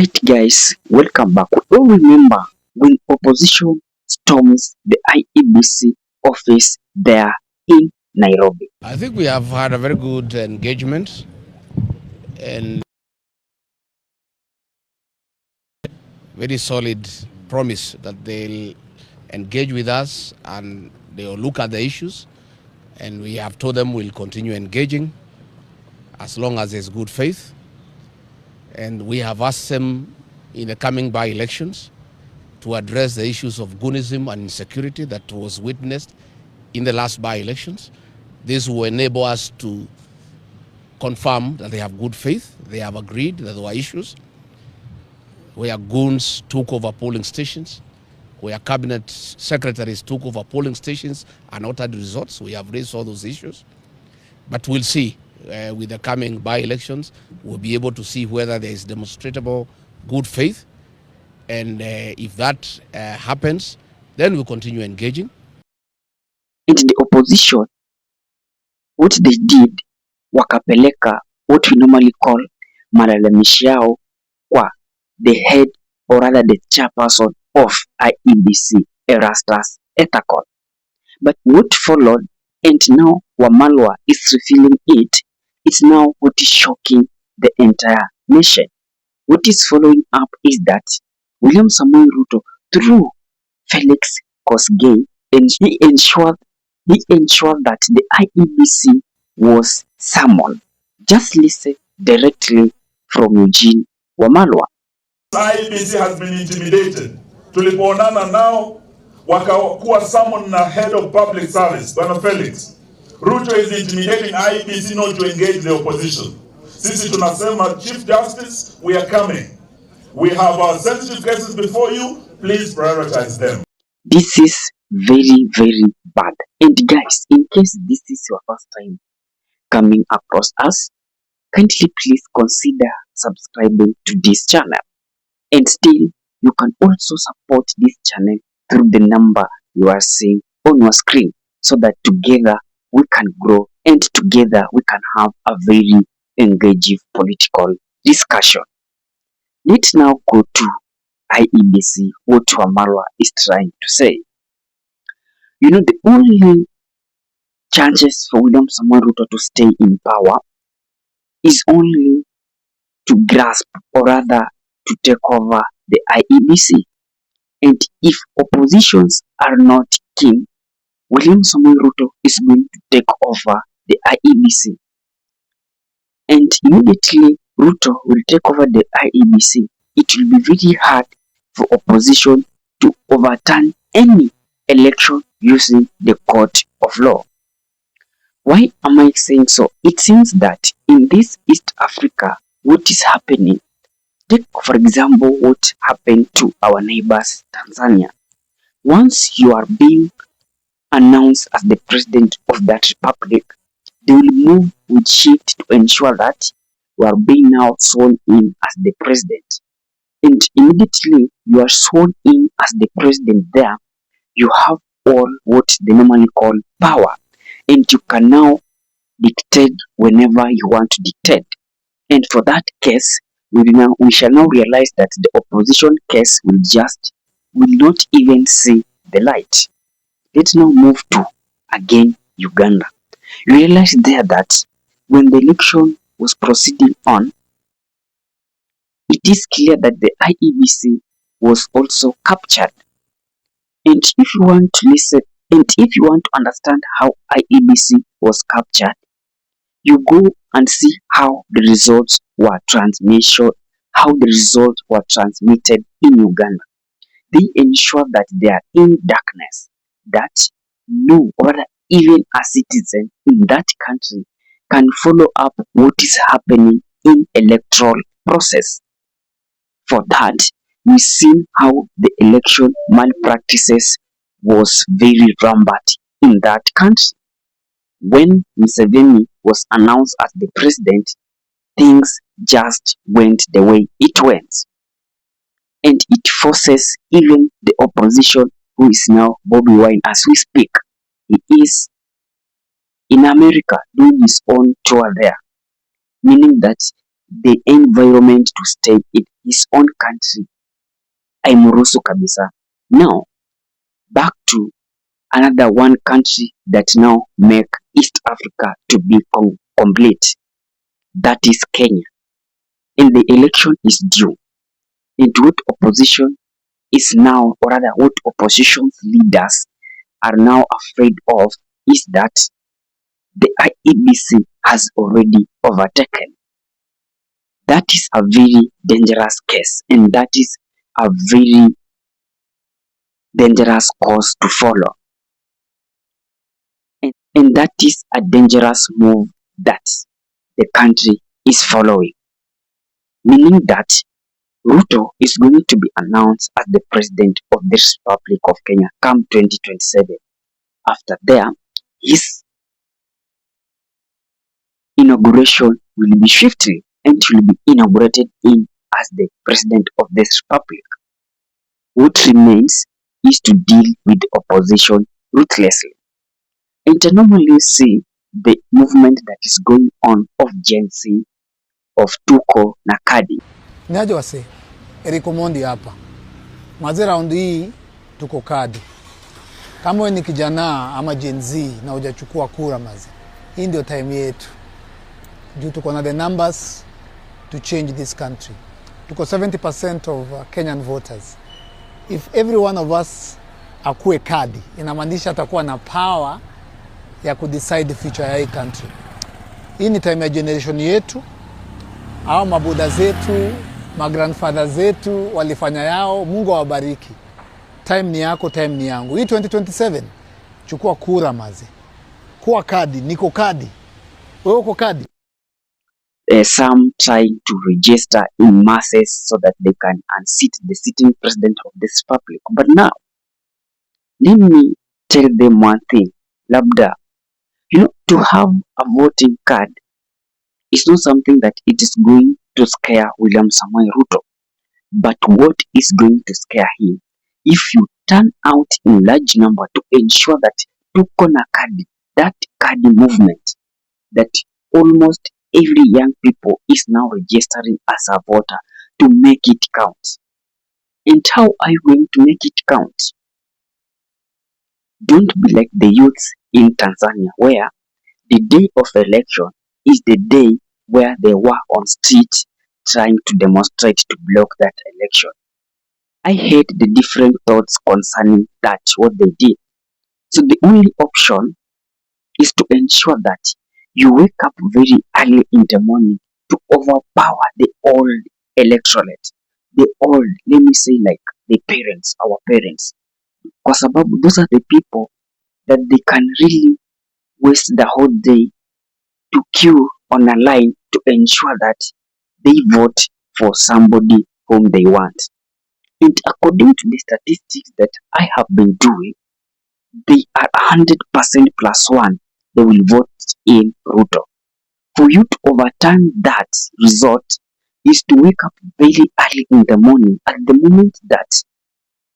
Alright guys, welcome back. We all remember when opposition storms the IEBC office there in Nairobi. I think we have had a very good engagement and very solid promise that they'll engage with us and they'll look at the issues, and we have told them we'll continue engaging as long as there's good faith. And we have asked them in the coming by-elections to address the issues of goonism and insecurity that was witnessed in the last by-elections. This will enable us to confirm that they have good faith. They have agreed that there were issues where goons took over polling stations, where cabinet secretaries took over polling stations and altered results. We have raised all those issues. But we'll see. With the coming by-elections, we'll be able to see whether there is demonstrable good faith. And if that happens, then we'll continue engaging. And the opposition, what they did, wakapeleka what we normally call malalamishi yao kwa the head or rather the chairperson of IEBC, Erastus Ethekon. But what followed, and now Wamalwa is revealing it, it's now what is shocking the entire nation. What is following up is that William Samoei Ruto, through Felix Kosgei, and he ensured that the IEBC was summoned. Just listen directly from Eugene Wamalwa. IEBC has been intimidated. Tulipoonana nao wakakuwa summoned na head of public service, Bwana Felix. Ruto is intimidating IEBC not to engage the opposition. Sisi tunasema, Chief Justice, we are coming. We have our sensitive cases before you. Please prioritize them. This is very, very bad. And guys, in case this is your first time coming across us, kindly please consider subscribing to this channel. And still, you can also support this channel through the number you are seeing on your screen, so that together we can grow and together we can have a very engaging political discussion. Let's now go to IEBC, what Wamalwa is trying to say. You know, the only chances for William Samoei Ruto to stay in power is only to grasp or rather to take over the IEBC. And if oppositions are not keen, William Samoei Ruto is going to take over the IEBC. And immediately Ruto will take over the IEBC. It will be very hard for opposition to overturn any election using the court of law. Why am I saying so? It seems that in this East Africa, what is happening, take for example what happened to our neighbors Tanzania. Once you are being announced as the president of that republic, they will move with shift to ensure that you are being now sworn in as the president. And immediately you are sworn in as the president there, you have all what they normally call power. And you can now dictate whenever you want to dictate. And for that case, we shall now realize that the opposition case will not even see the light. Let's now move to, again, Uganda. You realize there that when the election was proceeding on, it is clear that the IEBC was also captured. And if you want to listen, and if you want to understand how IEBC was captured, you go and see how the results were transmitted in Uganda. They ensure that they are in darkness, that no other, even a citizen in that country, can follow up what is happening in electoral process. For that, we've seen how the election malpractices was very rampant in that country. When Museveni was announced as the president, things just went the way it went. And it forces even the opposition, who is now Bobby Wine as we speak. He is in America doing his own tour there, meaning that the environment to stay his own country haimruhusu kabisa. Now back to another one country that now make East Africa to be complete, that is Kenya. And the election is due. And what opposition is now, or rather what opposition's leaders are now afraid of, is that the IEBC has already overtaken. That is a very dangerous case, and that is a very dangerous course to follow. And that is a dangerous move that the country is following. Meaning that Ruto is going to be announced as the president of this Republic of Kenya come 2027. After there, his inauguration will be shifted and will be inaugurated in as the president of this republic. What remains is to deal with the opposition ruthlessly. And to normally see the movement that is going on of Gen Z, of Tuko na Kadi. Niaje wase, Eriko Mondi hapa. Maze round hii tuko Kadi. Kama wewe ni kijana ama Gen Z na hujachukua kura maze, hii ndio time yetu. Juu tuko na the numbers to change this country. Tuko 70% of Kenyan voters. If every one of us akuwe Kadi, inamaanisha atakuwa na power ya kudecide the future ya hii country. Hii ni time ya generation yetu. Hao mabuda zetu, magrandfather zetu walifanya yao, Mungu awabariki. Time ni yako, time ni yangu. Hii 2027 chukua kura maze. Kuwa Kadi, niko Kadi. Wewe uko Kadi? Some trying to register in masses so that they can unseat the sitting president of this republic. But now, let me tell them one thing. Labda, to have a voting card is not something that it is going to scare William Samoei Ruto. But what is going to scare him? If you turn out in large number to ensure that tuko na kadi, that kadi movement, that almost every young people is now registering as a voter to make it count. And how are you going to make it count? Don't be like the youths in Tanzania, where the day of election is the day where they were on street trying to demonstrate to block that election. I hate the different thoughts concerning that, what they did. So the only option is to ensure that you wake up very early in the morning to overpower the old electorate. The old, let me say like the parents, our parents. Kwa sababu those are the people that they can really waste the whole day to queue on a line to ensure that they vote for somebody whom they want. And according to the statistics that I have been doing, they are 100% plus one. They will vote in Ruto. For you to overturn that result is to wake up very early in the morning at the moment that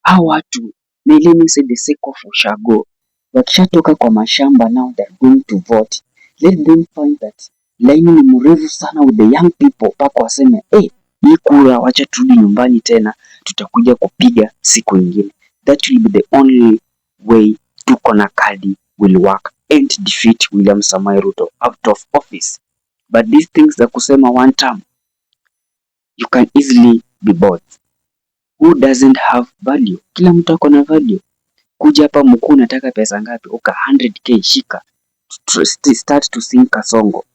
hawa watu, let me say the sake of ushago, wakishatoka kwa mashamba now they're going to vote. Let them find that line ni mrefu sana with the young people paka waseme hii kura wacha turudi nyumbani tena tutakuja kupiga siku nyingine. That will be the only way tuko na kadi will work and defeat William Samoei Ruto out of office. But these things za kusema one term, you can easily be bought. Who doesn't have value? Kila mtu ako na value. Kuja hapa mkuu nataka pesa ngapi? Uka 100k shika. Start to sing kasongo.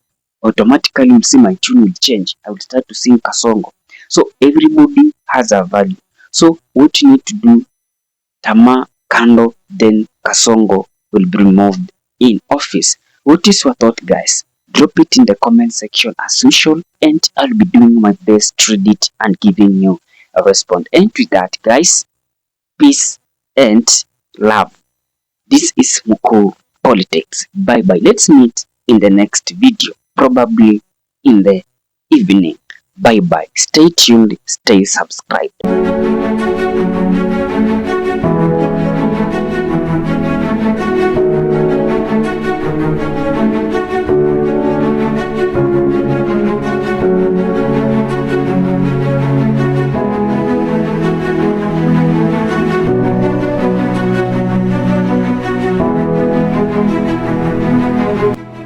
Automatically my tune will change. I will start to sing kasongo. So everybody has a value. So what you need to do, tama kando, then kasongo will be removed in office. What is your thought, guys? Drop it in the comment section as usual, and I'll be doing my best to read it and giving you a response. And with that, guys, peace and love. This is MKUU Politics. Bye bye. Let's meet in the next video, probably in the evening. Bye bye. Stay tuned, stay subscribed.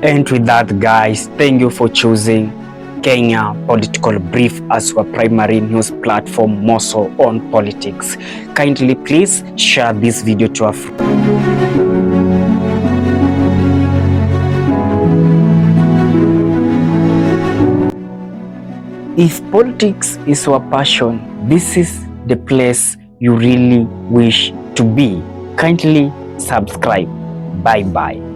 And with that, guys, thank you for choosing Kenya Political Brief as your primary news platform, more so on politics. Kindly please share this video to a friend. If politics is your passion, this is the place you really wish to be. Kindly subscribe. Bye bye.